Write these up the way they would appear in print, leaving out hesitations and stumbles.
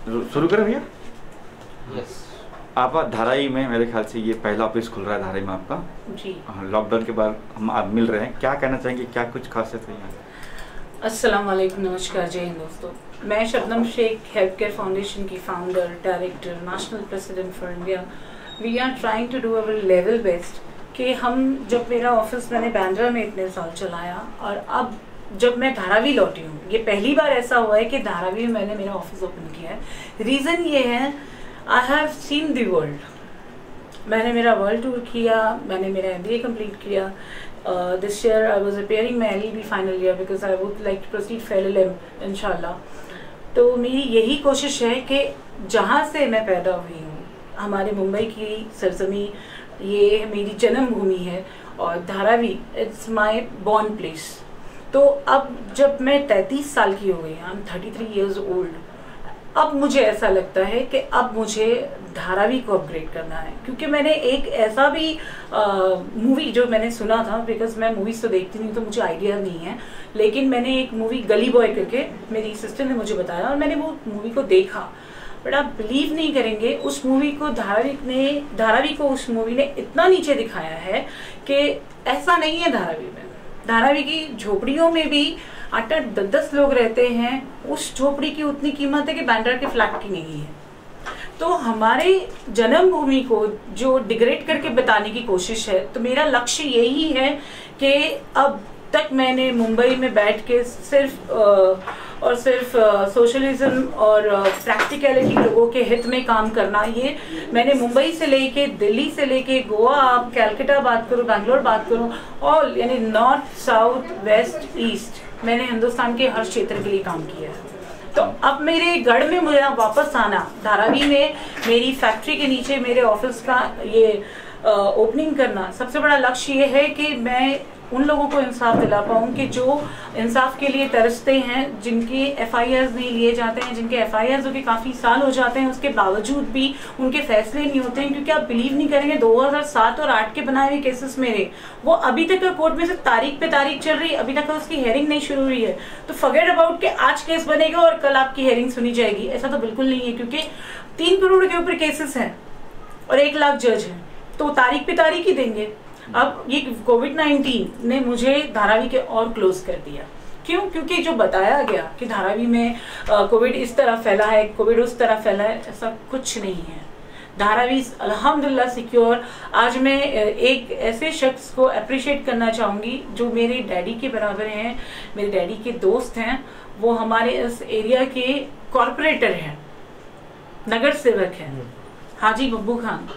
शुरू करें भैया? यस। आप धारावी में, मेरे ख्याल से ये पहला ऑफिस खुल रहा है धारावी में आपका जी। लॉकडाउन के बाद हम आप मिल रहे हैं, क्या कहना चाहेंगे, क्या कुछ खासियत है यहाँ? अस्सलाम वालेकुम, नमस्कार, जय हिंद दोस्तों। मैं Shabnam Shaikh, health care foundation की founder, director, national president for India. We are trying to do our level best कि हम, जब मेरा ऑफिस मैंने बांद्रा में इतने साल चलाया और अब जब मैं धारावी लौटी हूँ, ये पहली बार ऐसा हुआ है कि धारावी में मैंने मेरा ऑफिस ओपन किया है। रीज़न ये है, I have seen the world. मैंने मेरा वर्ल्ड टूर किया, मैंने मेरा MBA कंप्लीट किया। This year I was appearing my LLB final year because I would like to proceed for LLM इंशाल्लाह। तो मेरी यही कोशिश है कि जहाँ से मैं पैदा हुई हूँ, हमारे मुंबई की सरजमी, ये मेरी जन्मभूमि है और Dharavi it's my born place. तो अब जब मैं 33 साल की हो गई, आई एम 33 इयर्स ओल्ड, अब मुझे ऐसा लगता है कि अब मुझे धारावी को अपग्रेड करना है। क्योंकि मैंने एक ऐसा भी मूवी जो मैंने सुना था, बिकॉज मैं मूवीज तो देखती नहीं तो मुझे आइडिया नहीं है, लेकिन मैंने एक मूवी गली बॉय करके मेरी सिस्टर ने मुझे बताया और मैंने वो मूवी को देखा। बट आप बिलीव नहीं करेंगे, उस मूवी को धारावी को उस मूवी ने इतना नीचे दिखाया है कि ऐसा नहीं है धारावी में। धारावी की झोपड़ियों में भी 8-8, 10-10 लोग रहते हैं। उस झोपड़ी की उतनी कीमत है कि बांद्रा के फ्लैट की नहीं है। तो हमारे जन्मभूमि को जो डिग्रेड करके बताने की कोशिश है, तो मेरा लक्ष्य यही है कि अब तक मैंने मुंबई में बैठ के सिर्फ सोशलिज्म और प्रैक्टिकलिटी, लोगों के हित में काम करना, ये मैंने मुंबई से लेके, दिल्ली से लेके, गोवा, आप कैलकाटा बात करो, बैंगलोर बात करो, ऑल यानी नॉर्थ, साउथ, वेस्ट, ईस्ट, मैंने हिंदुस्तान के हर क्षेत्र के लिए काम किया है। तो अब मेरे गढ़ में मुझे वापस आना, धारावी में मेरी फैक्ट्री के नीचे मेरे ऑफिस का ये ओपनिंग करना, सबसे बड़ा लक्ष्य ये है कि मैं उन लोगों को इंसाफ दिला पाऊँ कि जो इंसाफ के लिए तरसते हैं, जिनके FIRs नहीं लिए जाते हैं, जिनके FIRs हो के काफ़ी साल हो जाते हैं, उसके बावजूद भी उनके फैसले नहीं होते हैं। क्योंकि आप बिलीव नहीं करेंगे, 2007 और 8 के बनाए हुए केसेस मेरे, वो अभी तक कोर्ट में से तारीख पे तारीख चल रही है, अभी तक उसकी हेयरिंग नहीं शुरू हुई है। तो फॉरगेट अबाउट कि आज केस बनेगा और कल आपकी हेयरिंग सुनी जाएगी, ऐसा तो बिल्कुल नहीं है। क्योंकि 3 करोड़ के ऊपर केसेस हैं और 1 लाख जज हैं, तो तारीख पे तारीख ही देंगे। अब ये कोविड-19 ने मुझे धारावी के और क्लोज कर दिया। क्यों? क्योंकि जो बताया गया कि धारावी में कोविड इस तरह फैला है, कोविड उस तरह फैला है, ऐसा कुछ नहीं है। धारावी अल्हम्दुलिल्लाह सिक्योर। आज मैं एक ऐसे शख्स को अप्रिशिएट करना चाहूँगी जो मेरे डैडी के बराबर हैं, मेरे डैडी के दोस्त हैं। वो हमारे इस एरिया के कॉरपोरेटर हैं, नगर सेवक हैं, हाजी बब्बू खान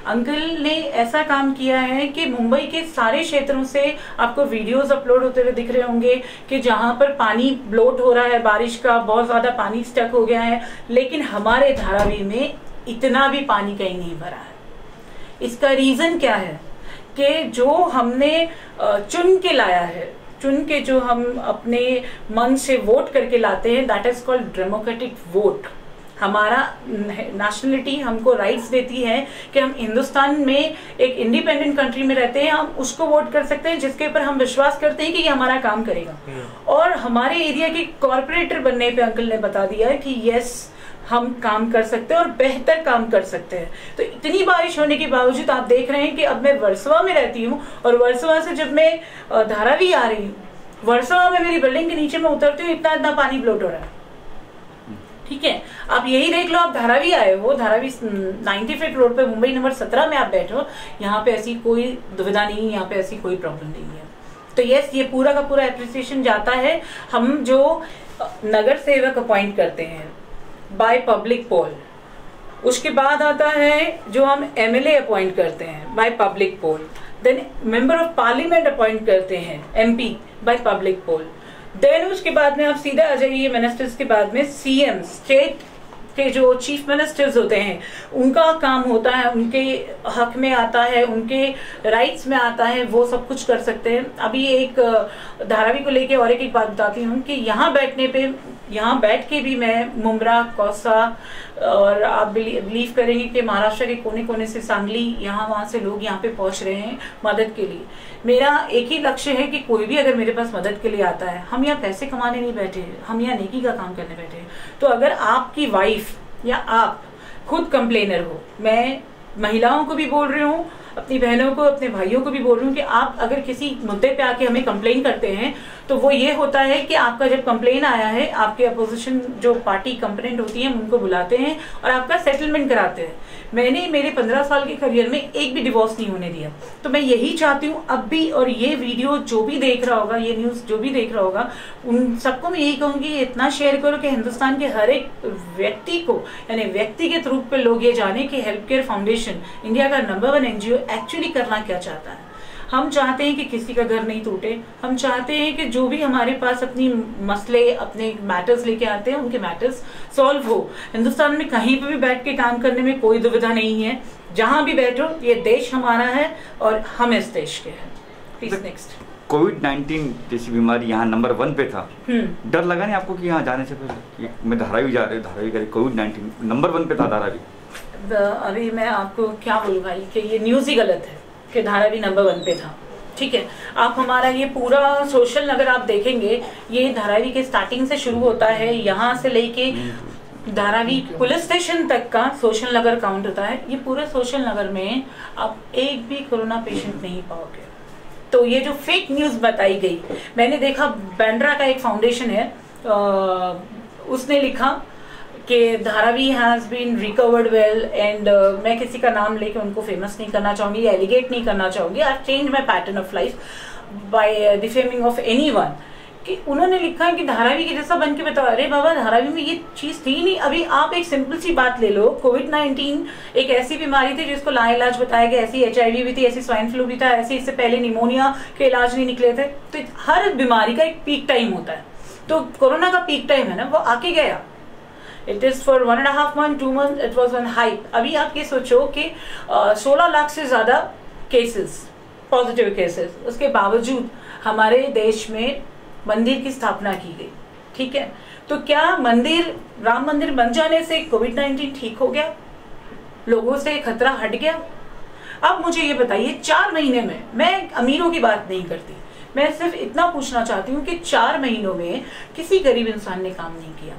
अंकल ने ऐसा काम किया है कि मुंबई के सारे क्षेत्रों से आपको वीडियोस अपलोड होते हुए दिख रहे होंगे कि जहां पर पानी ब्लोट हो रहा है, बारिश का बहुत ज्यादा पानी स्टक हो गया है, लेकिन हमारे धारावी में इतना भी पानी कहीं नहीं भरा है। इसका रीजन क्या है कि जो हमने चुन के लाया है, चुन के जो हम अपने मन से वोट करके लाते हैं, that is called democratic vote. हमारा नेशनलिटी हमको राइट्स देती है कि हम हिंदुस्तान में एक इंडिपेंडेंट कंट्री में रहते हैं, हम उसको वोट कर सकते हैं जिसके ऊपर हम विश्वास करते हैं कि ये हमारा काम करेगा। और हमारे एरिया के कॉर्पोरेटर बनने पे अंकल ने बता दिया है कि यस, हम काम कर सकते हैं और बेहतर काम कर सकते हैं। तो इतनी बारिश होने के बावजूद आप देख रहे हैं कि अब मैं वर्सोवा में रहती हूँ और वर्सोवा से जब मैं धारावी आ रही हूँ, वर्सोवा में मेरी बिल्डिंग के नीचे में उतरती हूँ, इतना पानी ब्लोट हो रहा है। ठीक है, आप यही देख लो, आप धारावी आए हो, धारावी 90 फीट रोड पे मुंबई नंबर 17 में आप बैठो, यहाँ पे ऐसी कोई दुविधा नहीं है, यहाँ पे ऐसी कोई प्रॉब्लम नहीं है। तो यस, ये पूरा का पूरा एप्रिसिएशन जाता है। हम जो नगर सेवक अपॉइंट करते हैं बाय पब्लिक पोल, उसके बाद आता है जो हम MLA अपॉइंट करते हैं by public poll, then member of parliament appoint करते हैं MP by public poll, then उसके बाद में आप सीधा आ जाइए मिनिस्टर्स के बाद में CM, स्टेट के जो चीफ मिनिस्टर्स होते हैं, उनका काम होता है, उनके हक में आता है, उनके राइट्स में आता है, वो सब कुछ कर सकते हैं। अभी एक धारावी को लेके और एक बात बताती हूँ कि यहाँ बैठ के भी मैं मुंब्रा, कौसा और आप बिलीव करेंगे कि महाराष्ट्र के कोने कोने से, सांगली, यहाँ वहाँ से लोग यहाँ पे पहुँच रहे हैं मदद के लिए। मेरा एक ही लक्ष्य है कि कोई भी अगर मेरे पास मदद के लिए आता है, हम यहाँ पैसे कमाने नहीं बैठे, हम यहाँ नेकी का काम करने बैठे हैं। तो अगर आपकी वाइफ या आप खुद कंप्लेनर हो, मैं महिलाओं को भी बोल रही हूँ, अपनी बहनों को, अपने भाइयों को भी बोल रही हूँ कि आप अगर किसी मुद्दे पे आके हमें कंप्लेन करते हैं तो वो ये होता है कि आपका जब कंप्लेन आया है, आपके अपोजिशन जो पार्टी कंप्लेंट होती है उनको बुलाते हैं और आपका सेटलमेंट कराते हैं। मैंने मेरे 15 साल के करियर में एक भी डिवोर्स नहीं होने दिया। तो मैं यही चाहती हूँ अब भी, और ये वीडियो जो भी देख रहा होगा, ये न्यूज़ जो भी देख रहा होगा, उन सबको मैं यही कहूँगी इतना शेयर करो कि हिंदुस्तान के हर एक व्यक्ति को, यानी व्यक्तिगत रूप पे लोग ये जाने कि हेल्प केयर फाउंडेशन, इंडिया का नंबर 1 NGO, एक्चुअली करना क्या चाहता है। हम चाहते हैं कि किसी का घर नहीं टूटे, हम चाहते हैं कि जो भी हमारे पास अपनी मसले, अपने मैटर्स लेके आते हैं, उनके मैटर्स सॉल्व हो। हिंदुस्तान में कहीं पे भी बैठ के काम करने में कोई दुविधा नहीं है, जहां भी बैठो, ये देश हमारा है और हम इस देश के हैं। Please next. कोविड-19 जैसी बीमारी यहाँ नंबर 1 पे था, डर लगा नहीं आपको कि यहाँ जाने से पहले मैं धारावी जा रही, धारावी करी, कोविड-19 नंबर 1 पे था धारावी? अभी मैं आपको क्या बोलूँ भाई कि ये न्यूज़ ही गलत है कि धारावी नंबर 1 पे था। ठीक है, आप हमारा ये पूरा सोशल अगर आप देखेंगे, ये धारावी के स्टार्टिंग से शुरू होता है, यहाँ से लेके धारावी पुलिस स्टेशन तक का सोशल नगर काउंट होता है। ये पूरे सोशल नगर में आप एक भी कोरोना पेशेंट नहीं पाओगे। तो ये जो फेक न्यूज़ बताई गई, मैंने देखा बैंड्रा का एक फाउंडेशन है, उसने लिखा कि Dharavi has been recovered well, and मैं किसी का नाम लेके उनको फेमस नहीं करना चाहूंगी, एलिगेट नहीं करना चाहूंगी। I change my pattern of life by defaming of anyone, कि उन्होंने लिखा है कि धारावी के जैसा बन के बताओ। अरे बाबा, धारावी में ये चीज थी नहीं। अभी आप एक सिंपल सी बात ले लो, कोविड-19 एक ऐसी बीमारी थी जिसको लाइलाज बताया गया, ऐसी HIV भी थी, ऐसी स्वाइन फ्लू भी था, ऐसी इससे पहले निमोनिया के इलाज नहीं निकले थे। तो हर बीमारी का एक पीक टाइम होता है, तो कोरोना का पीक टाइम है ना, वो आके गया। It is for 1.5 month 2 months it was on hype. अभी आप ये सोचो कि 16 लाख से ज्यादा केसेस, पॉजिटिव केसेस, उसके बावजूद हमारे देश में मंदिर की स्थापना की गई। ठीक है, तो क्या मंदिर, राम मंदिर बन जाने से कोविड-19 ठीक हो गया? लोगों से खतरा हट गया? अब मुझे ये बताइए, 4 महीने में, मैं अमीरों की बात नहीं करती, मैं सिर्फ इतना पूछना चाहती हूँ कि 4 महीनों में किसी गरीब इंसान ने काम नहीं किया।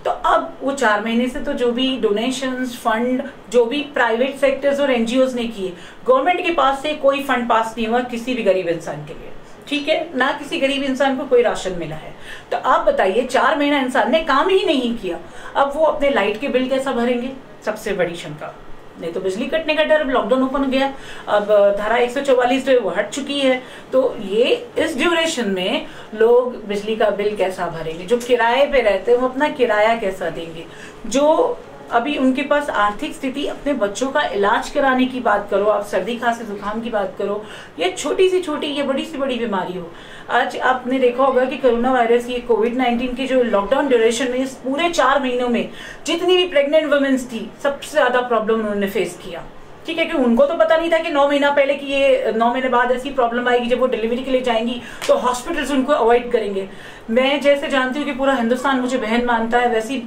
तो अब वो 4 महीने से तो जो भी डोनेशंस, फंड, जो भी प्राइवेट सेक्टर्स और NGOs ने किए, गवर्नमेंट के पास से कोई फंड पास नहीं हुआ किसी भी गरीब इंसान के लिए। ठीक है, ना किसी गरीब इंसान को कोई राशन मिला है। तो आप बताइए, 4 महीना इंसान ने काम ही नहीं किया, अब वो अपने लाइट के बिल कैसा भरेंगे? सबसे बड़ी शंका। नहीं तो बिजली कटने का डर, अब लॉकडाउन ओपन गया, अब धारा 144 जो है वो हट चुकी है, तो ये इस ड्यूरेशन में लोग बिजली का बिल कैसा भरेंगे? जो किराए पे रहते हैं वो अपना किराया कैसा देंगे? जो अभी उनके पास आर्थिक स्थिति, अपने बच्चों का इलाज कराने की बात करो, आप सर्दी खांसी जुकाम की बात करो, ये छोटी सी छोटी, ये बड़ी सी बड़ी बीमारी हो। आज आपने देखा होगा कि कोरोना वायरस, ये कोविड-19 की जो लॉकडाउन ड्यूरेशन में, इस पूरे 4 महीनों में जितनी भी प्रेग्नेंट वुमेन्स थी, सबसे ज्यादा प्रॉब्लम उन्होंने फेस किया। ठीक है, कि उनको तो पता नहीं था कि 9 महीना पहले कि ये 9 महीने बाद ऐसी प्रॉब्लम आएगी, जब वो डिलीवरी के लिए जाएंगी तो हॉस्पिटल्स उनको अवॉइड करेंगे। मैं जैसे जानती हूँ कि पूरा हिंदुस्तान मुझे बहन मानता है, वैसी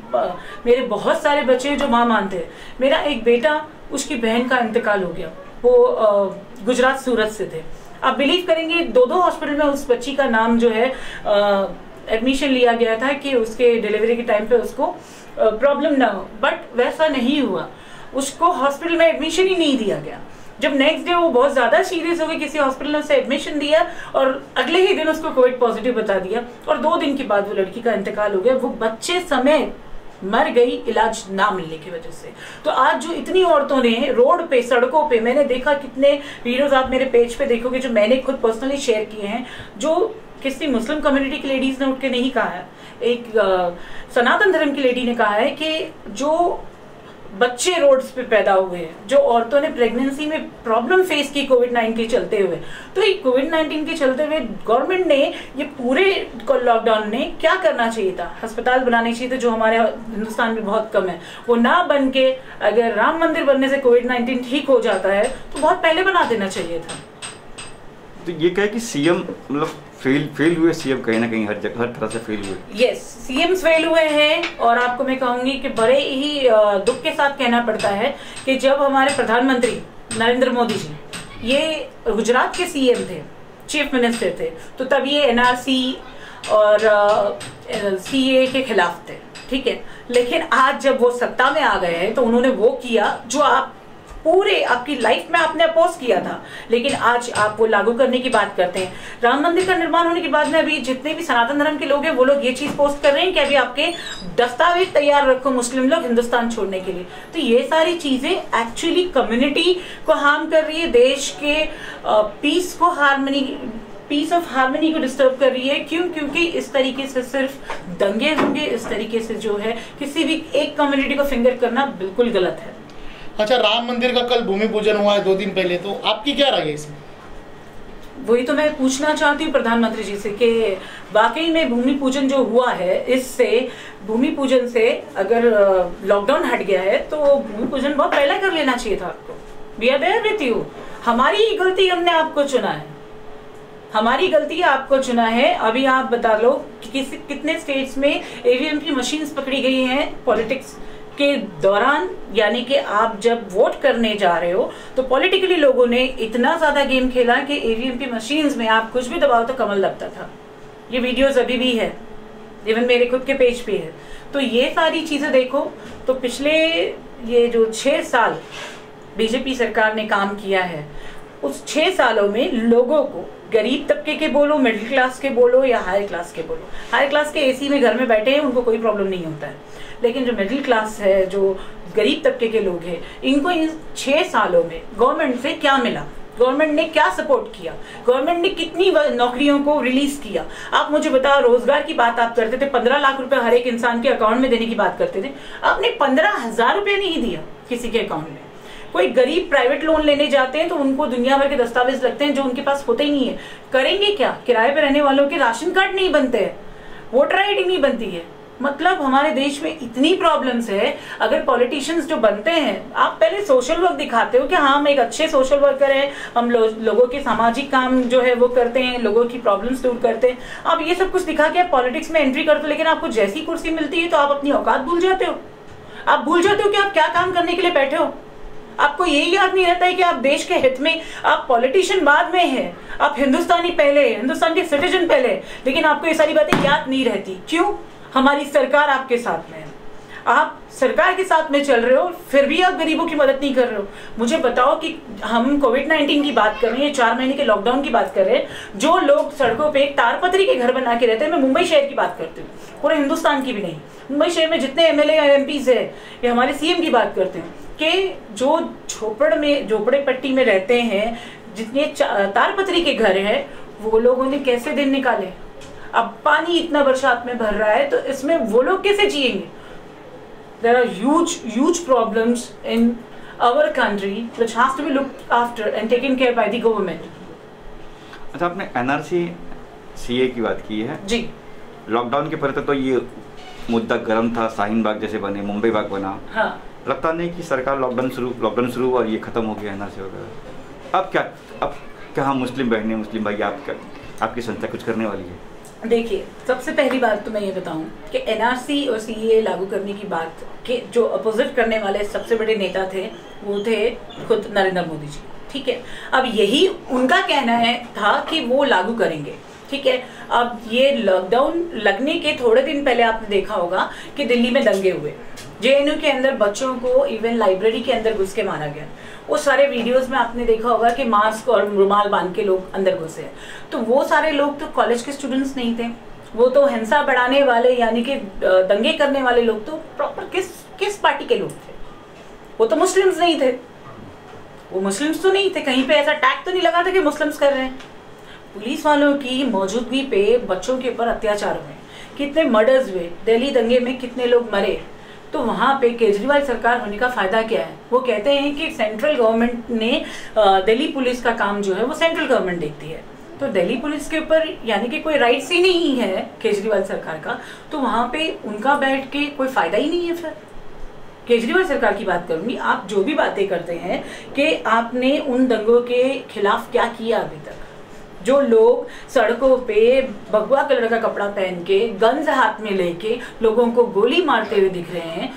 मेरे बहुत सारे बच्चे जो माँ मानते हैं। मेरा एक बेटा, उसकी बहन का इंतकाल हो गया, वो गुजरात सूरत से थे। आप बिलीव करेंगे, 2 हॉस्पिटल में उस बच्ची का नाम जो है एडमिशन लिया गया था कि उसके डिलीवरी के टाइम पे उसको प्रॉब्लम ना हो, बट वैसा नहीं हुआ, उसको हॉस्पिटल में एडमिशन ही नहीं दिया गया। जब नेक्स्ट डे वो बहुत ज्यादा सीरियस हो गई, किसी हॉस्पिटल ने उसे एडमिशन दिया और अगले ही दिन उसको कोविड पॉजिटिव बता दिया, और 2 दिन के बाद वो लड़की का इंतकाल हो गया। वो बच्चे समेत मर गई इलाज ना मिलने की वजह से। तो आज जो इतनी औरतों ने रोड पे, सड़कों पे, मैंने देखा कितने वीडियोस आप मेरे पेज पे देखोगे जो मैंने खुद पर्सनली शेयर किए हैं, जो किसी मुस्लिम कम्युनिटी की लेडीज ने उठ के नहीं कहा है, एक सनातन धर्म की लेडी ने कहा है कि जो बच्चे रोड्स पे पैदा हुए हैं, जो औरतों ने प्रेगनेंसी में प्रॉब्लम फेस की कोविड-19 के चलते हुए, तो ये कोविड-19 के चलते हुए गवर्नमेंट ने ये पूरे लॉकडाउन में क्या करना चाहिए था? अस्पताल बनाने चाहिए थे, जो हमारे हिंदुस्तान में बहुत कम है। वो ना बन के, अगर राम मंदिर बनने से कोविड-19 ठीक हो जाता है तो बहुत पहले बना देना चाहिए था। तो ये कहे कि सीएम मतलब फेल हुए, सीएम कहीं ना कहीं हर तरह से फेल हुए। यस, सीएम फेल हुए हैं, और आपको मैं कहूंगी कि बड़े ही दुख के साथ कहना पड़ता है कि जब हमारे प्रधानमंत्री नरेंद्र मोदी जी, ये गुजरात के सीएम थे, चीफ मिनिस्टर थे, तो तब ये NRC और CA के खिलाफ थे। ठीक है, लेकिन आज जब वो सत्ता में आ गए हैं तो उन्होंने वो किया जो आप पूरे आपकी लाइफ में आपने अपोज किया था, लेकिन आज आप वो लागू करने की बात करते हैं। राम मंदिर का निर्माण होने के बाद में अभी जितने भी सनातन धर्म के लोग हैं वो लोग ये चीज पोस्ट कर रहे हैं कि अभी आपके दस्तावेज तैयार रखो मुस्लिम लोग हिंदुस्तान छोड़ने के लिए। तो ये सारी चीजें एक्चुअली कम्युनिटी को हार्म कर रही है, देश के पीस ऑफ हार्मनी को डिस्टर्ब कर रही है। क्यों? क्योंकि इस तरीके से सिर्फ दंगे होंगे, इस तरीके से जो है किसी भी एक कम्युनिटी को फिंगर करना बिल्कुल गलत है। अच्छा, राम मंदिर का कल भूमि पूजन हुआ है 2 दिन पहले, तो आपकी क्या राय है इसमें? वही तो मैं पूछना चाहती हूँ प्रधानमंत्री जी से कि वाकई में भूमि पूजन जो हुआ है, इससे भूमि पूजन से अगर लॉकडाउन हट गया है तो भूमि पूजन बहुत पहले कर लेना चाहिए था आपको। We are there with you. हमारी गलती, हमने आपको चुना है, हमारी गलती आपको चुना है। अभी आप बता लो कि कितने स्टेट्स में ईवीएम की मशीन्स पकड़ी गई हैं पॉलिटिक्स के दौरान, यानी कि आप जब वोट करने जा रहे हो तो पॉलिटिकली लोगों ने इतना ज्यादा गेम खेला कि ईवीएम की मशीन्स में आप कुछ भी दबाओ तो कमल लगता था। ये वीडियोस अभी भी है, इवन मेरे खुद के पेज पे है। तो ये सारी चीजें देखो, तो पिछले ये जो 6 साल बीजेपी सरकार ने काम किया है, उस 6 सालों में लोगों को, गरीब तबके के बोलो, मिडिल क्लास के बोलो या हाई क्लास के बोलो, हाई क्लास के एसी में घर में बैठे हैं उनको कोई प्रॉब्लम नहीं होता है, लेकिन जो मिडिल क्लास है, जो गरीब तबके के लोग हैं, इनको इन 6 सालों में गवर्नमेंट से क्या मिला, गवर्नमेंट ने क्या सपोर्ट किया, गवर्नमेंट ने कितनी नौकरियों को रिलीज किया। आप मुझे बताओ, रोजगार की बात आप करते थे, 15 लाख रुपए हर एक इंसान के अकाउंट में देने की बात करते थे, आपने 15,000 रुपए नहीं दिया किसी के अकाउंट में। कोई गरीब प्राइवेट लोन लेने जाते हैं तो उनको दुनिया भर के दस्तावेज लगते हैं जो उनके पास होते ही नहीं है। करेंगे क्या? किराए पे रहने वालों के राशन कार्ड नहीं बनते हैं, वोटर आईडी नहीं बनती है। मतलब हमारे देश में इतनी प्रॉब्लम्स है। अगर पॉलिटिशियंस जो बनते हैं, आप पहले सोशल वर्क दिखाते हो कि हाँ हम एक अच्छे सोशल वर्कर हैं, हम लोगों के सामाजिक काम जो है वो करते हैं, लोगों की प्रॉब्लम्स दूर करते हैं, आप ये सब कुछ दिखा के आप पॉलिटिक्स में एंट्री करते हो, लेकिन आपको जैसी कुर्सी मिलती है तो आप अपनी औकात भूल जाते हो। आप भूल जाते हो कि आप क्या काम करने के लिए बैठे हो। आपको ये याद नहीं रहता है कि आप देश के हित में, आप पॉलिटिशियन बाद में हैं, आप हिंदुस्तानी पहले, हिंदुस्तान के सिटीजन पहले, लेकिन आपको ये सारी बातें याद नहीं रहती। क्यों? हमारी सरकार आपके साथ में है, आप सरकार के साथ में चल रहे हो, फिर भी आप गरीबों की मदद नहीं कर रहे हो। मुझे बताओ कि हम कोविड-19 की बात कर रहे हैं, 4 महीने के लॉकडाउन की बात कर रहे हैं, जो लोग सड़कों पे तारपत्री के घर बना के रहते हैं, मैं मुंबई शहर की बात करती हूँ, पूरे हिंदुस्तान की भी नहीं, मुंबई शहर में जितने एमएलए या एमपीज है, या हमारे सीएम की बात करते हैं कि जो झोपड़े पट्टी में रहते हैं, जितने तारपत्री के घर है, वो लोगों ने कैसे दिन निकाले। अब पानी इतना बरसात में भर रहा है तो इसमें वो लोग कैसे जिएंगे। There are huge problems in our country which has to be looked after and taken care by the government. अच्छा, आपने एनआरसी सीए की बात की है जी। लॉकडाउन के पहले तो ये मुद्दा गर्म था, शाहीन बाग जैसे बने, मुंबई बाग बना। हाँ। लगता नहीं कि सरकार लॉकडाउन शुरू और ये खत्म हो गया एनआरसी वगैरह। अब क्या हम मुस्लिम बहनें, मुस्लिम भाई, आपकी संस्था कुछ करने वाली है? देखिए, सबसे पहली बात तो मैं ये बताऊं कि एनआरसी और सीए लागू करने की बात के जो अपोजिट करने वाले सबसे बड़े नेता थे वो थे खुद नरेंद्र मोदी जी। ठीक है, अब यही उनका कहना था कि वो लागू करेंगे। ठीक है, अब ये लॉकडाउन लगने के थोड़े दिन पहले आपने देखा होगा कि दिल्ली में दंगे हुए, जेएनयू के अंदर बच्चों को इवन लाइब्रेरी के अंदर घुस के मारा गया। वो सारे वीडियोस में आपने देखा होगा कि मास्क और रुमाल बांध के लोग अंदर घुसे। तो वो सारे लोग तो कॉलेज के स्टूडेंट्स नहीं थे, वो तो हिंसा बढ़ाने वाले यानी कि दंगे करने वाले लोग तो प्रॉपर किस पार्टी के लोग थे। वो तो मुस्लिम्स नहीं थे, वो मुस्लिम्स तो नहीं थे, कहीं पे ऐसा टैग तो नहीं लगा था कि मुस्लिम्स कर रहे हैं। पुलिस वालों की मौजूदगी पे बच्चों के ऊपर अत्याचार हुए, कितने मर्डर्स हुए, दिल्ली दंगे में कितने लोग मरे। तो वहाँ पे केजरीवाल सरकार होने का फायदा क्या है? वो कहते हैं कि सेंट्रल गवर्नमेंट ने दिल्ली पुलिस का काम जो है वो सेंट्रल गवर्नमेंट देखती है, तो दिल्ली पुलिस के ऊपर यानी कि कोई राइट्स ही नहीं है केजरीवाल सरकार का, तो वहाँ पे उनका बैठ के कोई फायदा ही नहीं है। फिर केजरीवाल सरकार की बात करूंगी, आप जो भी बातें करते हैं कि आपने उन दंगों के खिलाफ क्या किया अभी तक। जो लोग सड़कों पे भगवा कलर का कपड़ा पहन के गन्स हाथ में लेके लोगों को गोली मारते हुए दिख रहे हैं,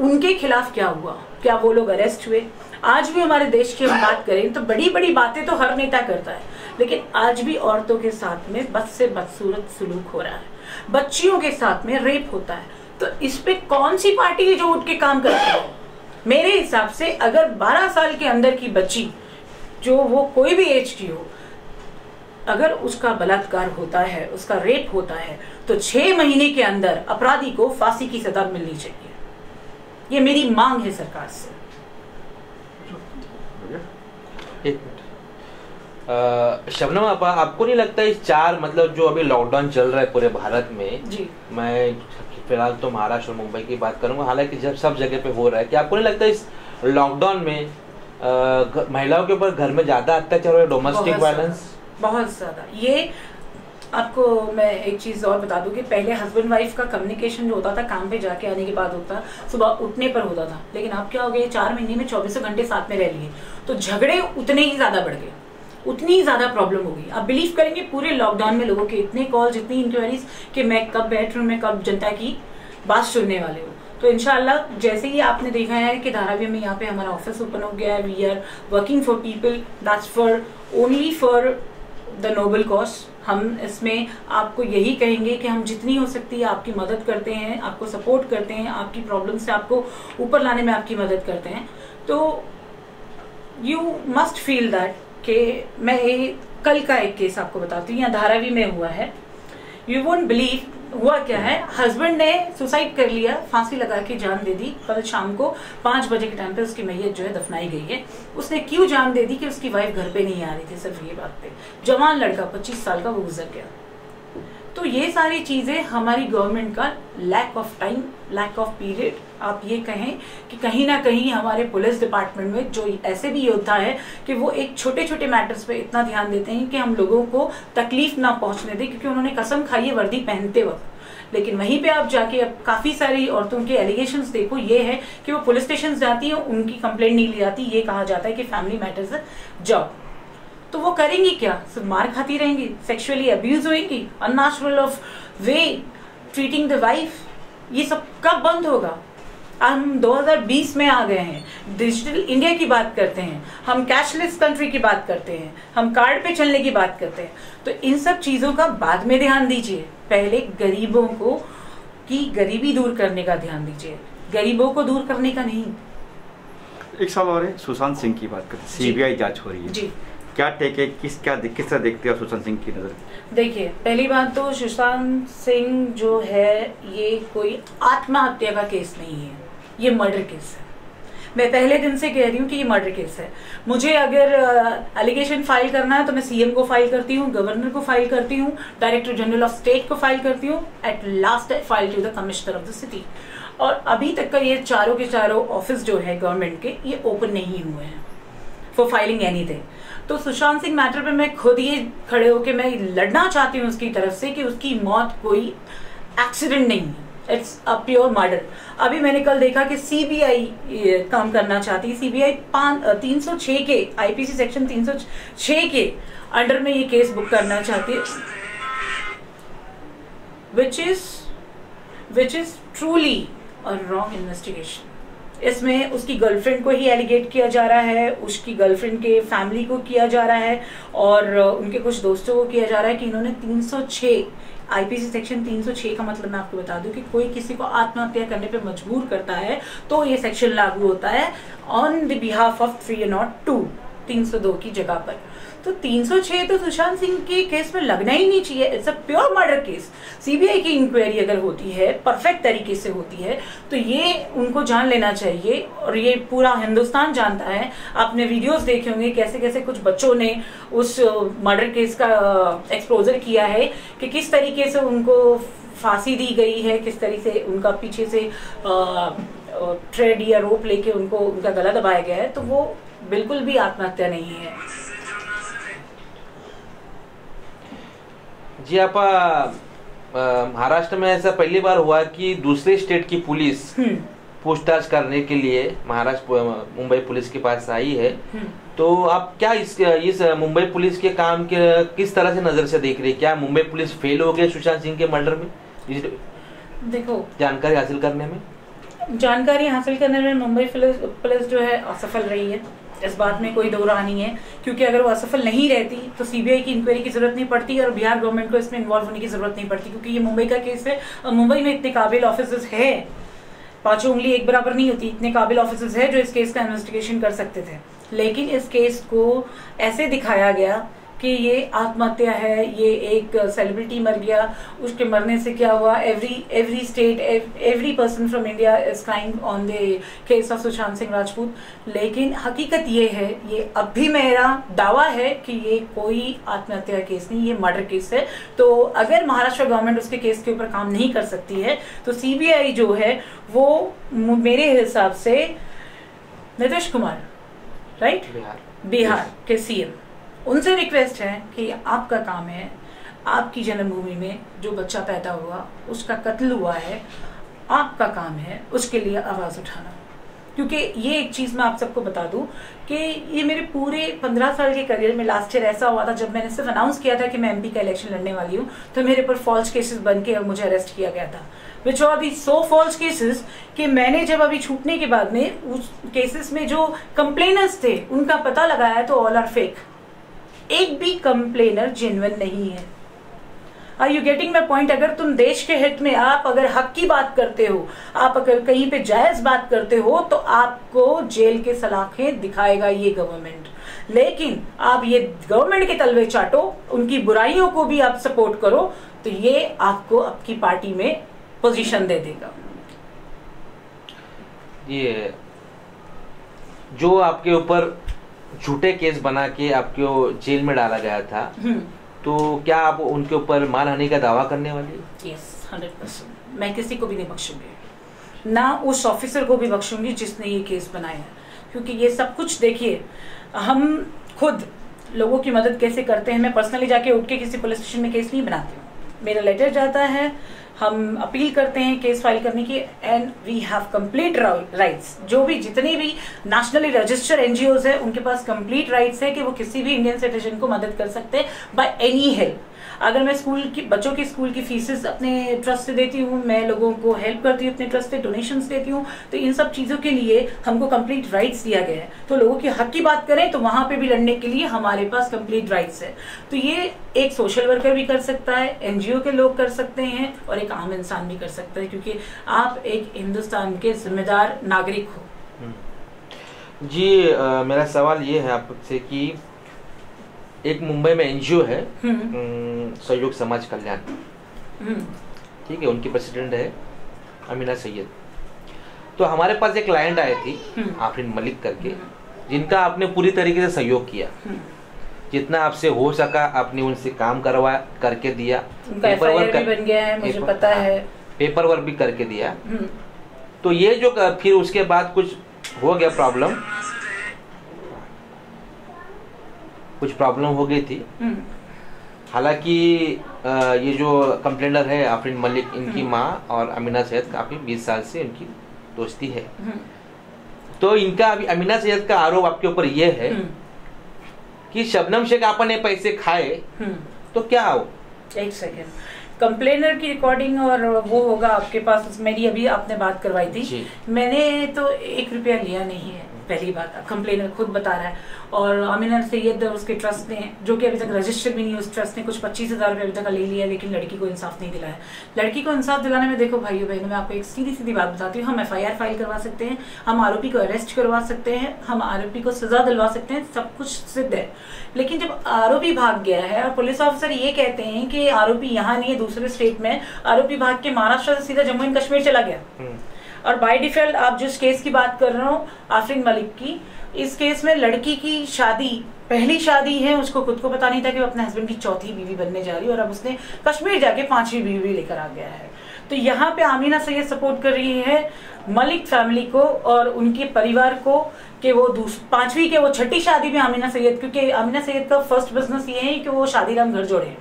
उनके खिलाफ क्या हुआ? क्या वो लोग अरेस्ट हुए? आज भी हमारे देश की हम बात करें तो बड़ी बड़ी बातें तो हर नेता करता है, लेकिन आज भी औरतों के साथ में बद से बदसूरत सलूक हो रहा है, बच्चियों के साथ में रेप होता है। तो तो इस पे कौन सी पार्टी है जो उठ के काम करती है? मेरे हिसाब से अगर 12 साल के अंदर की बच्ची, जो वो कोई भी एज की हो, अगर उसका बलात्कार होता है, उसका रेप होता है, तो 6 महीने के अंदर अपराधी को फांसी की सजा मिलनी चाहिए। ये मेरी मांग है सरकार से। एक मिनट, शबनम आपा, आपको नहीं लगता इस 4 मतलब जो अभी लॉकडाउन चल रहा है पूरे भारत में जी, मैं फिलहाल तो महाराष्ट्र और मुंबई की बात करूंगा, हालांकि जब सब जगह पे हो रहा है, कि आपको नहीं लगता इस लॉकडाउन में महिलाओं के ऊपर घर में ज्यादा अत्याचार हो रहा है, डोमेस्टिक वायलेंस बहुत ज्यादा? ये आपको मैं एक चीज और बता दूं कि पहले हस्बैंड वाइफ का कम्युनिकेशन जो होता था काम पे जाके आने के बाद होता, सुबह उठने पर होता था, लेकिन अब क्या हो गया, 4 महीने में 24 घंटे साथ में रह लिए, तो झगड़े उतने ही ज्यादा बढ़ गए, उतनी ही ज्यादा प्रॉब्लम होगी। आप बिलीव करेंगे पूरे लॉकडाउन में लोगों के इतने कॉल्स, इतनी इंक्वायरीज कि मैं कब बैठ में कब जनता की बात सुनने वाले हो। तो इंशाल्लाह जैसे ही आपने देखा है कि धारावी में यहाँ पे हमारा ऑफिस ओपन हो गया है, we are working for people, that's for only for the noble cause. हम इसमें आपको यही कहेंगे कि हम जितनी हो सकती है आपकी मदद करते हैं, आपको सपोर्ट करते हैं, आपकी प्रॉब्लम से आपको ऊपर लाने में आपकी मदद करते हैं। तो यू मस्ट फील दैट कि मैं कल का एक केस आपको बताती हूँ, यहाँ धारावी में हुआ है। यू वोंट बिलीव हुआ क्या है, हस्बैंड ने सुसाइड कर लिया, फांसी लगा के जान दे दी। कल शाम को 5 बजे के टाइम पे उसकी मैयत जो है दफनाई गई है। उसने क्यों जान दे दी कि उसकी वाइफ घर पे नहीं आ रही थी, सिर्फ ये बात पे। जवान लड़का 25 साल का वो गुजर गया। तो ये सारी चीजें हमारी गवर्नमेंट का lack of time, lack of period, आप ये कहें कि कहीं ना कहीं हमारे पुलिस डिपार्टमेंट में जो ऐसे भी योद्धा है कि वो एक छोटे छोटे मैटर्स पे इतना ध्यान देते हैं कि हम लोगों को तकलीफ ना पहुंचने दें, क्योंकि उन्होंने कसम खाई है वर्दी पहनते वक्त। लेकिन वहीं पे आप जाके अब काफी सारी औरतों के एलिगेशंस देखो, ये है कि वो पुलिस स्टेशन जाती है, उनकी कंप्लेंट नहीं ली जाती, ये कहा जाता है कि फैमिली मैटर्स जाओ। तो वो करेंगी क्या? सिर्फ मार खाती रहेंगी, सेक्सुअली अब्यूज होएंगी, unnatural of way treating the wife. ये सब कब बंद होगा? हम 2020 में आ गए हैं, डिजिटल इंडिया की बात करते हैं, हम कैशलेस कंट्री की बात करते हैं, हम कार्ड पे चलने की बात करते हैं। तो इन सब चीजों का बाद में ध्यान दीजिए, पहले गरीबों को की गरीबी दूर करने का ध्यान दीजिए, गरीबों को दूर करने का नहीं। एक सवाल और है, सुशांत सिंह की बात करते हैं, सीबीआई जांच हो रही है जी, क्या टेक है, किस तरह देखते हैं सुशांत सिंह की नजर? देखिए, पहली बात तो सुशांत सिंह जो है ये कोई आत्महत्या का केस नहीं है, ये मर्डर केस है। मैं पहले दिन से कह रही हूँ कि ये मर्डर केस है। मुझे अगर एलिगेशन फाइल करना है तो मैं सीएम को फाइल करती हूँ, गवर्नर को फाइल करती हूँ, डायरेक्टर जनरल ऑफ स्टेट को फाइल करती हूँ, at last I file to the commissioner of the city. और अभी तक का ये चारों के चारों ऑफिस जो है गवर्नमेंट के, ये ओपन नहीं हुए हैं फॉर फाइलिंग एनीथिंग। तो सुशांत सिंह मैटर पे मैं खुद ये खड़े होके मैं लड़ना चाहती हूँ उसकी तरफ से कि उसकी मौत कोई एक्सीडेंट नहीं है, इट्स अ प्योर मर्डर। अभी मैंने कल देखा कि सीबीआई काम करना चाहती है, सीबीआई 306 के आईपीसी सेक्शन 306 के अंडर में ये केस बुक करना चाहती है, which is truly a wrong investigation. इसमें उसकी गर्लफ्रेंड को ही एलिगेट किया जा रहा है, उसकी गर्लफ्रेंड के फैमिली को किया जा रहा है और उनके कुछ दोस्तों को किया जा रहा है कि इन्होंने 306 आईपीसी सेक्शन 306 का मतलब मैं आपको बता दूं कि कोई किसी को आत्महत्या करने पे मजबूर करता है तो ये सेक्शन लागू होता है ऑन द बिहाफ ऑफ 302 302 की जगह पर। तो 306 तो सुशांत सिंह के केस में लगना ही नहीं चाहिए, it's a pure murder case. CBI की इंक्वायरी अगर होती है, परफेक्ट तरीके से होती है, तो ये उनको जान लेना चाहिए और ये पूरा हिंदुस्तान जानता है। आपने वीडियोस देखे होंगे कैसे कैसे कुछ बच्चों ने उस मर्डर केस का एक्सपोजर किया है कि किस तरीके से उनको फांसी दी गई है, किस तरीके से उनका पीछे से थ्रेड या रोप लेके उनको उनका गला दबाया गया है। तो वो बिल्कुल भी आत्महत्या नहीं है। जी आप महाराष्ट्र में ऐसा पहली बार हुआ कि दूसरे स्टेट की पुलिस पूछताछ करने के लिए महाराष्ट्र मुंबई पुलिस के पास आई है। तो आप क्या इस मुंबई पुलिस के काम के किस तरह से नजर से देख रही है? क्या मुंबई पुलिस फेल हो गई सुशांत सिंह के मर्डर में, देखो जानकारी हासिल करने में? जानकारी हासिल करने में मुंबई पुलिस जो है असफल रही है, इस बात में कोई दो राह नहीं है, क्योंकि अगर वो असफल नहीं रहती तो सीबीआई की इंक्वायरी की जरूरत नहीं पड़ती और बिहार गवर्नमेंट को इसमें इन्वॉल्व होने की जरूरत नहीं पड़ती, क्योंकि ये मुंबई का केस है और मुंबई में इतने काबिल ऑफिसर्स है, पांचों उंगली एक बराबर नहीं होती, इतने काबिल ऑफिसर्स है जो इस केस का इन्वेस्टिगेशन कर सकते थे। लेकिन इस केस को ऐसे दिखाया गया कि ये आत्महत्या है, ये एक सेलिब्रिटी मर गया, उसके मरने से क्या हुआ, every state every person from India is crying on the case of Sushant Singh Rajput. लेकिन हकीकत ये है, ये अब भी मेरा दावा है कि ये कोई आत्महत्या केस नहीं, ये मर्डर केस है। तो अगर महाराष्ट्र गवर्नमेंट उसके केस के ऊपर काम नहीं कर सकती है तो सीबीआई जो है वो मेरे हिसाब से नीतीश कुमार, राइट, बिहार के सीएम, उनसे रिक्वेस्ट है कि आपका काम है, आपकी जन्मभूमि में जो बच्चा पैदा हुआ, उसका कत्ल हुआ है, आपका काम है उसके लिए आवाज उठाना। क्योंकि ये एक चीज मैं आप सबको बता दूं कि ये मेरे पूरे 15 साल के करियर में लास्ट ईयर ऐसा हुआ था, जब मैंने सिर्फ अनाउंस किया था कि मैं एमपी का इलेक्शन लड़ने वाली हूँ, तो मेरे पर फॉल्स केसेस बन के मुझे अरेस्ट किया गया था, which are the so false cases कि मैंने जब अभी छूटने के बाद में उस केसेस में जो कंप्लेनर्स थे उनका पता लगाया तो ऑल आर फेक, एक भी कंप्लेनर जेन्युइन नहीं है। Are you getting my point? अगर तुम देश के हित में, आप अगर हक की बात करते हो, आप अगर कहीं पे जायज बात करते हो, तो आपको जेल के सलाखें दिखाएगा ये गवर्नमेंट। लेकिन आप ये गवर्नमेंट के तलवे चाटो, उनकी बुराइयों को भी आप सपोर्ट करो, तो ये आपको आपकी पार्टी में पोजीशन दे देगा। ये जो आपके ऊपर झूठे केस बना के आपको जेल में डाला गया था, तो क्या आप उनके ऊपर मानहानि का दावा करने वाली? यस, 100%। मैं किसी को भी नहीं बख्शूंगी, ना उस ऑफिसर को भी बख्शूंगी जिसने ये केस बनाया, क्योंकि ये सब कुछ देखिए, हम खुद लोगों की मदद कैसे करते हैं। मैं पर्सनली जाके उठ के किसी पुलिस स्टेशन में केस नहीं बनाती हूँ, मेरा लेटर जाता है, हम अपील करते हैं केस फाइल करने की, and we have complete rights. जो भी जितने भी नेशनली रजिस्टर्ड एनजीओज है उनके पास कंप्लीट राइट्स है कि वो किसी भी इंडियन सिटीजन को मदद कर सकते हैं बाय एनी हेल्प। अगर मैं स्कूल की बच्चों की स्कूल की फीसेस अपने ट्रस्ट से देती हूँ, मैं लोगों को हेल्प करती हूँ अपने ट्रस्ट से, डोनेशंस देती हूँ, तो इन सब चीज़ों के लिए हमको कंप्लीट राइट्स दिया गया है। तो लोगों के हक की बात करें तो वहाँ पे भी लड़ने के लिए हमारे पास कंप्लीट राइट्स है। तो ये एक सोशल वर्कर भी कर सकता है, एनजीओ के लोग कर सकते हैं, और एक आम इंसान भी कर सकता है, क्योंकि आप एक हिंदुस्तान के जिम्मेदार नागरिक हो। जी मेरा सवाल ये है आपसे कि एक मुंबई में एनजीओ है सहयोग समाज कल्याण, ठीक है, उनकी प्रेसिडेंट है अमीना सैयद। तो हमारे पास एक क्लाइंट आए थी आफरीन मलिक करके, जिनका आपने पूरी तरीके से सहयोग किया, जितना आपसे हो सका आपने उनसे काम करवा करके दिया, पेपर वर्क भी बन गया है, मुझे पता है, पेपर वर्क भी करके दिया। तो ये जो फिर उसके बाद कुछ हो गया प्रॉब्लम, कुछ प्रॉब्लम हो गई थी। हालांकि ये जो कंप्लेनर है आफरीन मलिक, इनकी माँ और अमीना सैयद काफी 20 साल से इनकी दोस्ती है। तो इनका अभी अमीना सैयद का आरोप आपके ऊपर ये है कि शबनम शेख आपन ने पैसे खाए, तो क्या हो? एक सेकेंड, कंप्लेनर की रिकॉर्डिंग और वो होगा आपके पास, मेरी अभी आपने बात करवाई थी, मैंने तो 1 रुपया लिया नहीं है, पहली बात कंप्लेनर खुद बता रहा है। और अमीना सैयद उसके ट्रस्ट ने, जो कि अभी तक रजिस्टर्ड भी नहीं है, उस ट्रस्ट ने कुछ 25,000 रुपये अभी तक ले लिया, लेकिन लड़की को इंसाफ नहीं दिलाया। लड़की को इंसाफ दिलाने में, देखो भाइयों बहनों, मैं आपको एक सीधी सीधी बात बताती हूँ, हम FIR फाइल करवा सकते हैं, हम आरोपी को अरेस्ट करवा सकते हैं, हम आरोपी को सजा दिलवा सकते हैं, सब कुछ सिद्ध है। लेकिन जब आरोपी भाग गया है और पुलिस ऑफिसर ये कहते हैं कि आरोपी यहाँ नहीं है, दूसरे स्टेट में, आरोपी भाग के महाराष्ट्र से सीधा जम्मू एंड कश्मीर चला गया। और बाय डिफॉल्ट आप जिस केस की बात कर रहे हो आफरीन मलिक की, इस केस में लड़की की शादी, पहली शादी है, उसको खुद को पता नहीं था कि वो अपने हस्बैंड की चौथी बीवी बनने जा रही है, और अब उसने कश्मीर जाके 5वीं बीवी लेकर आ गया है। तो यहाँ पे अमीना सैयद सपोर्ट कर रही है मलिक फैमिली को और उनके परिवार को कि वो 5वीं के वो 6ठी शादी में अमीना सैयद, क्योंकि अमीना सैयद का फर्स्ट बिजनेस ये है कि वो शादीराम घर जोड़े,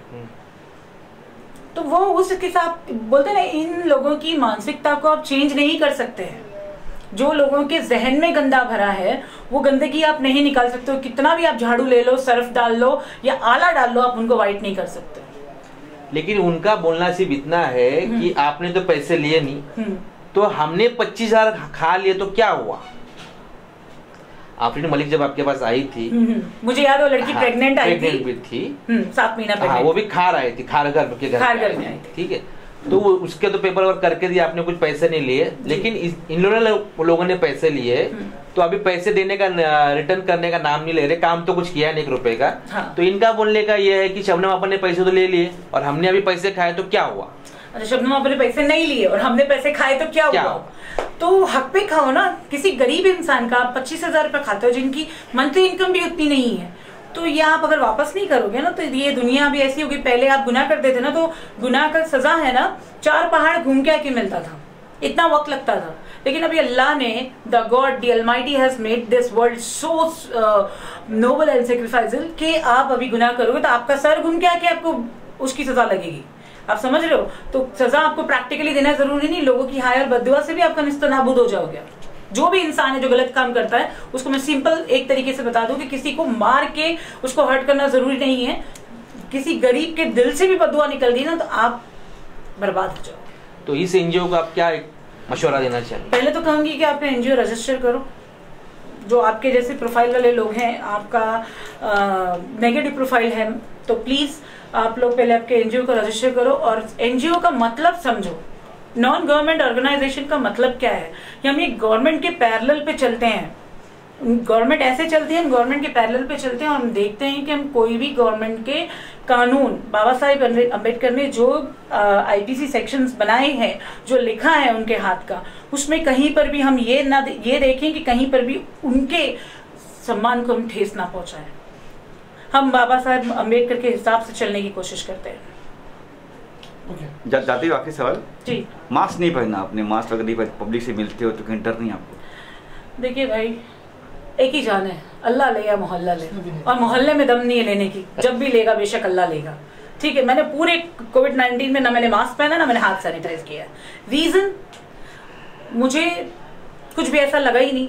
तो वो उसके साथ बोलते हैं ना, इन लोगों की मानसिकता को आप चेंज नहीं कर सकते हैं। जो लोगों के जहन में गंदा भरा है वो गंदगी आप नहीं निकाल सकते हो, कितना भी आप झाड़ू ले लो, सर्फ डाल लो या आला डाल लो, आप उनको वाइट नहीं कर सकते। लेकिन उनका बोलना सिर्फ इतना है कि आपने तो पैसे लिए नहीं, तो हमने 25,000 खा लिए तो क्या हुआ? आफरीन मलिक जब आपके पास आई थी, मुझे याद है वो लड़की प्रेग्नेंट आई थी, प्रेग्नेंट भी थी 7 महीना हाँ, वो भी खार आई थी, खारगर के घर में आई थी। ठीक है, तो उसके तो पेपर वर्क करके दिया आपने, कुछ पैसे नहीं लिए, लेकिन इन लोगों ने पैसे लिए, तो अभी पैसे देने का रिटर्न करने का नाम नहीं ले रहे, काम तो कुछ किया नहीं 1 रुपए का। हाँ। तो इनका बोलने का ये है कि शबनम आपा ने पैसे तो ले लिए और हमने अभी पैसे खाए तो क्या हुआ? अच्छा, शबनम आपा ने पैसे नहीं लिए और हमने पैसे खाए तो क्या हुआ? तो हक पे खाओ ना। किसी गरीब इंसान का 25,000 रुपए खाते हो जिनकी मंथली इनकम भी उतनी नहीं है, तो ये आप अगर वापस नहीं करोगे ना तो ये दुनिया भी ऐसी होगी। पहले आप गुनाह करते थे ना तो गुनाह का सजा है ना 4 पहाड़ घूम के आके मिलता था, इतना वक्त लगता था। लेकिन अभी अल्लाह ने, the god the almighty has made this world so noble and sacrificial कि आप अभी गुनाह करोगे तो आपका सर घूम के आके आपको उसकी सजा लगेगी। आप समझ रहे हो? तो सजा आपको प्रैक्टिकली देना जरूरी नहीं, लोगों की हाय और बद्दुआ से भी आपका निस्तनाबूद हो जाओगे। जो भी इंसान है जो गलत काम करता है उसको मैं सिंपल एक तरीके से बता दूं कि किसी को मार के उसको हर्ट करना जरूरी नहीं है। किसी गरीब के दिल से भी बद्दुआ निकल गई ना तो आप बर्बाद हो जाओ। तो इस एनजीओ को आप क्या मशवरा देना चाहिए? पहले तो कहूंगी कि आप एनजीओ रजिस्टर करो। जो आपके जैसे प्रोफाइल वाले लोग हैं, आपका नेगेटिव प्रोफाइल है, तो प्लीज आप लोग पहले आपके एनजीओ को रजिस्टर करो और एनजीओ का मतलब समझो। नॉन गवर्नमेंट ऑर्गेनाइजेशन का मतलब क्या है कि हम एक गवर्नमेंट के पैरेलल पे चलते हैं। गवर्नमेंट ऐसे चलती है, हम गवर्नमेंट के पैरेलल पे चलते हैं और हम देखते हैं कि हम कोई भी गवर्नमेंट के कानून, बाबा साहिब अम्बेडकर ने जो आईपीसी सेक्शंस बनाए हैं, जो लिखा है उनके हाथ का, उसमें कहीं पर भी हम ये देखें कि कहीं पर भी उनके सम्मान को हम ठेस ना पहुंचाएं। हम बाबा साहब अम्बेडकर के हिसाब से चलने की कोशिश करते हैं। जाते हुए आखिरी सवाल जी, मास्क नहीं पहनना आपने, मास्क अगर नहीं पब्लिक से मिलते हो तो कहीं डर नहीं आपको? देखिए भाई, एक ही जान है, अल्लाह ले या मोहल्ला ले, और मोहल्ले में दम नहीं है लेने की, जब भी लेगा बेशक अल्लाह लेगा। ठीक है, मैंने पूरे कोविड-19 में ना मैंने मास्क पहना ना मैंने हाथ सैनिटाइज किया। रीजन, मुझे कुछ भी ऐसा लगा ही नहीं।